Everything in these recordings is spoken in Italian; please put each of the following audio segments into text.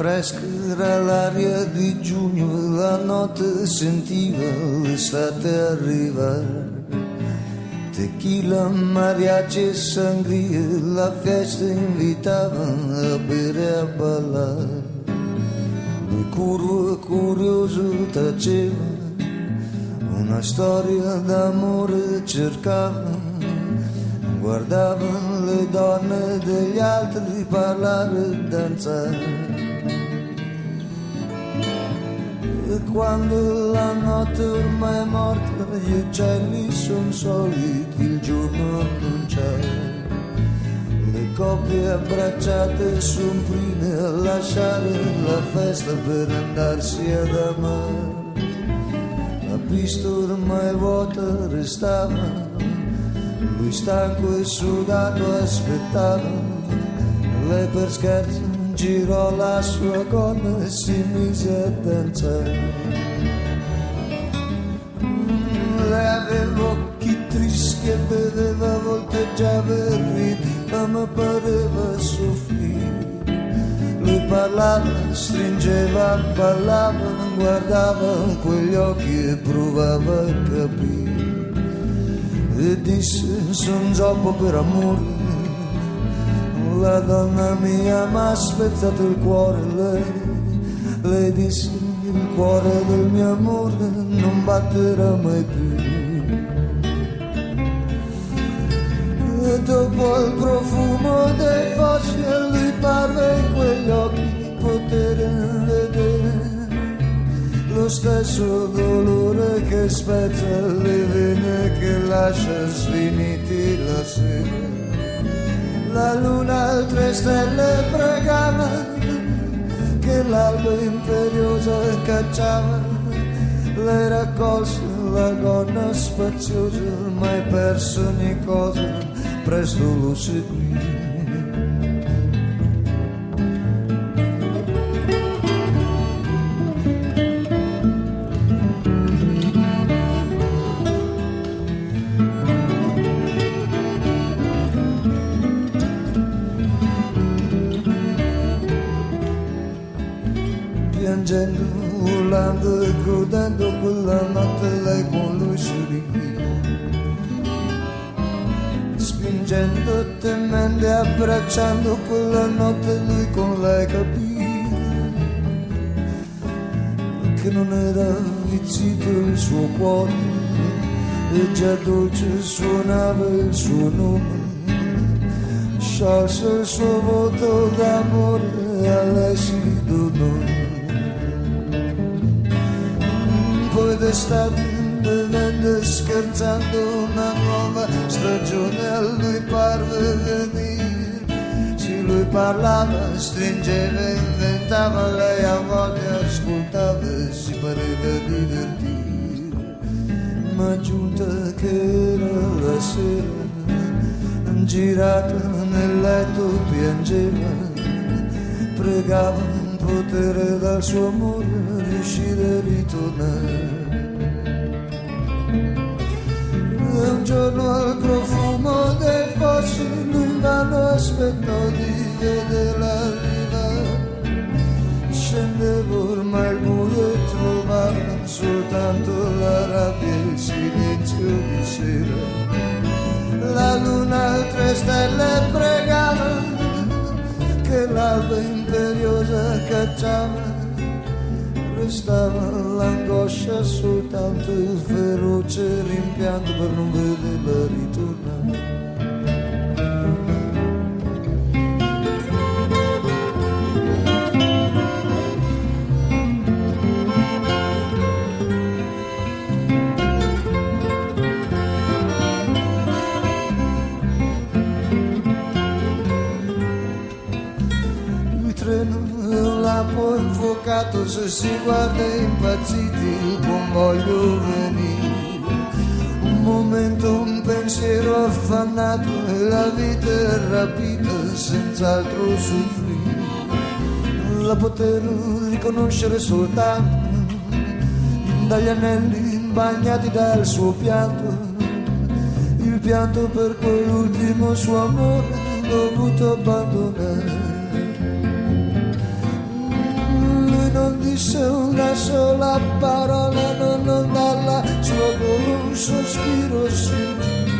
Fresca era l'aria di giugno, la notte sentiva l'estate arrivare. Tequila, mariachi e sangria, la festa invitava a bere e a ballare. Lui curvo e curioso taceva, una storia d'amore cercava. Guardava le donne degli altri parlare e danzare. E quando la notte ormai è morta, gli uccelli son soliti il giorno annunciare. Le coppie abbracciate son prime a lasciare la festa per andarsi ad amare. La pista ormai vuota restava, lui stanco e sudato aspettava. Lei per scherzo girò la sua gonna e si mise a danzare. Lei aveva occhi tristi e beveva, volteggiava e rideva, ma pareva soffrire. Lui parlava, stringeva, ballava, guardava quegli occhi e provava a capire. E disse, son zoppo per amore, la donna mia m'ha spezzato il cuore. Lei disse, il cuore del mio amore non batterà mai più. E dopo il profumo dei fossi a lui parve in quegli occhi poter vedere lo stesso dolore che spezza le vene, che lascia sfiniti la sera. La luna altre stelle pregava, che l'alba imperiosa cacciava. Lei raccolse la gonna spaziosa, ormai perso ogni cosa, presto lo seguì. Piangendo, urlando e godendo quella notte lei con lui si spingendo e temendo e abbracciando quella notte lui con lei capì che non era vizzito il suo cuore e già dolce suonava il suo nome. Sciolse il suo voto d'amore e a lei si donò. Poi d'estate, bevendo e scherzando, una nuova stagione a lui parve venire. Sì, lui parlava, stringeva, inventava, lei a volte ascoltava e si pareva divertire. Ma giunta che era la sera, girata nel letto piangeva, pregava potere dal suo amore riuscire a ritornare. E un giorno al profumo dei fossi lui vano aspettò di vederla arrivare. Scendeva ormai il buio e trovava soltanto la rabbia e il silenzio di sera. La luna altre stelle pregava, che l'alba imperiosa cacciava. Restava l'angoscia, soltanto il feroce rimpianto per non vederla ritornare. Un lampo infuocato, se si guarda impazziti il convoglio venire. Un momento, un pensiero affannato e la vita è rapita senza altro soffrire. La poter riconoscere soltanto dagli anelli bagnati dal suo pianto, il pianto per quell'ultimo suo amore dovuto abbandonare. disse una sola parola, non dalla sua gola un sospiro sfuggì,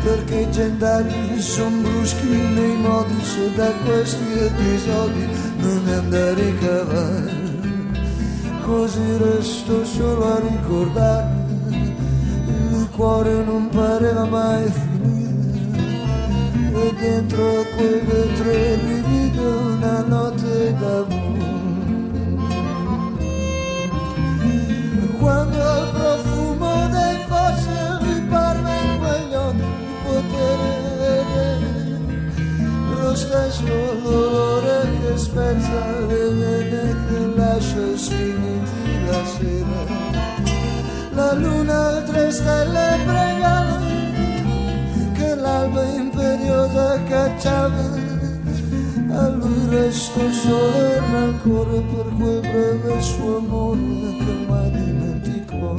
perché i gendarmi son bruschi nei modi, se da questi episodi non ne andare a cavare, così resto solo a ricordare, il cuore non pareva mai finire, e dentro a quel vetro rivide una notte d'amore. Quando il profumo dei fossili parla in quegli occhi di poter vedere lo stesso dolore che spezza le vene, che lascia sfiniti la sera. La luna e 3 stelle pregano che l'alba imperiosa cacciava, a lui resto solo e rancore per quel breve suo amore che mai dimenticò.